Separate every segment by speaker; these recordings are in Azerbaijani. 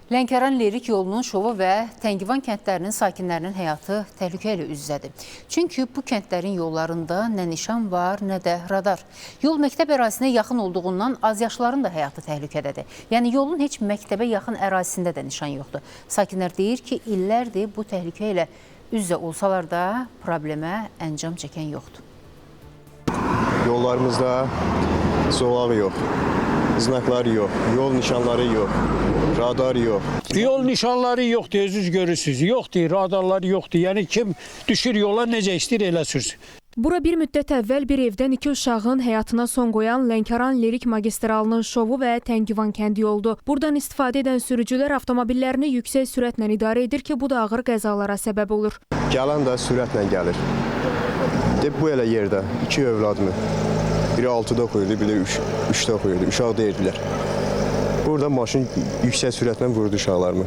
Speaker 1: Lənkəran Lerik yolunun Şovu və Təngivan kəndlərinin sakinlərinin həyatı təhlükə ilə üz-üzədir. Çünki bu kəndlərin yollarında nə nişan var, nə də radar. Yol məktəb ərazisinə yaxın olduğundan azyaşlıların da həyatı təhlükədədir. Yəni yolun heç məktəbə yaxın ərazisində də nişan yoxdur. Sakinlər deyir ki, illərdir bu təhlükə ilə üz-üzə olsalar da problemə əncam çəkən yoxdur.
Speaker 2: Yollarımızda zolağı yox, znakları yox, yol nişanları yox, radar yox.
Speaker 3: Yol nişanları yoxdur, özünüz görürsünüz. Yoxdur, radarlar yoxdur. Yəni kim düşür yola necə istəyir elə sürsün.
Speaker 4: Bura bir müddət əvvəl bir evdən 2 uşağın həyatına son qoyan Lənkəran Lerik magistralının Şovu və Təngivan kəndi yoldu. Buradan istifadə edən sürücülər avtomobillərini yüksək sürətlə idarə edir ki, bu da ağır qəzalara səbəb olur.
Speaker 2: Gələn də sürətlə gəlir. Bu elə yerdə 2 övladımı, biri 6-da oxuyurdu, biri 3-də oxuyurdu, uşaq deyirdilər. Burada maşın yüksək sürətlə vurdu uşaqlarımı.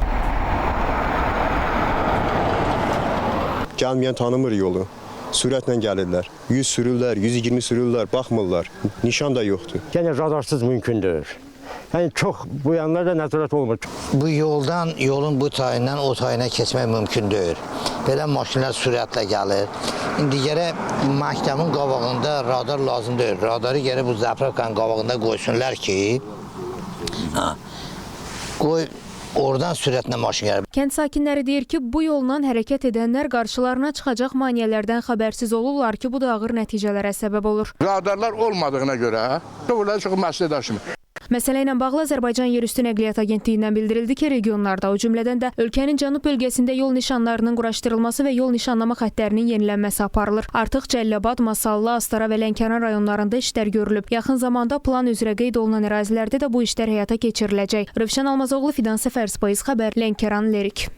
Speaker 2: Gəlməyən tanımır yolu. Sürətlə gəlirlər. 100 sürürlər, 120 sürürlər, baxmırlar. Nişan da yoxdur.
Speaker 5: Yəni radarsız mümkündür. Yəni çox bu yanlarda nəzarət olmur.
Speaker 6: Bu yolun bu tayından o tayına keçmək mümkün deyil. Belə maşınlar sürətlə gəlir. İndi gərək məktəbin qabağında radar lazım deyil. Radarı gərək bu zapravkanın qabağında qoysunlar ki, oradan sürətlə maşın gəlir.
Speaker 4: Kənd sakinləri deyir ki, bu yolla hərəkət edənlər qarşılarına çıxacaq maneələrdən xəbərsiz olurlar ki, bu da ağır nəticələrə səbəb olur.
Speaker 7: Radarlar olmadığına görə burada çox məsələ daşımır.
Speaker 4: Məsələ ilə bağlı Azərbaycan Yerüstü Nəqliyyat Agentliyindən bildirildi ki, regionlarda, o cümlədən də ölkənin cənub bölgəsində yol nişanlarının quraşdırılması və yol nişanlama xəttlərinin yenilənməsi aparılır. Artıq Cəlilabad, Masallı, Astara və Lənkəran rayonlarında işlər görülüb. Yaxın zamanda plan üzrə qeyd olunan ərazilərdə də bu işlər həyata keçiriləcək. Rövşən Almazoğlu, Fidan Səfərspayiz xəbər, Lənkəran Lerik.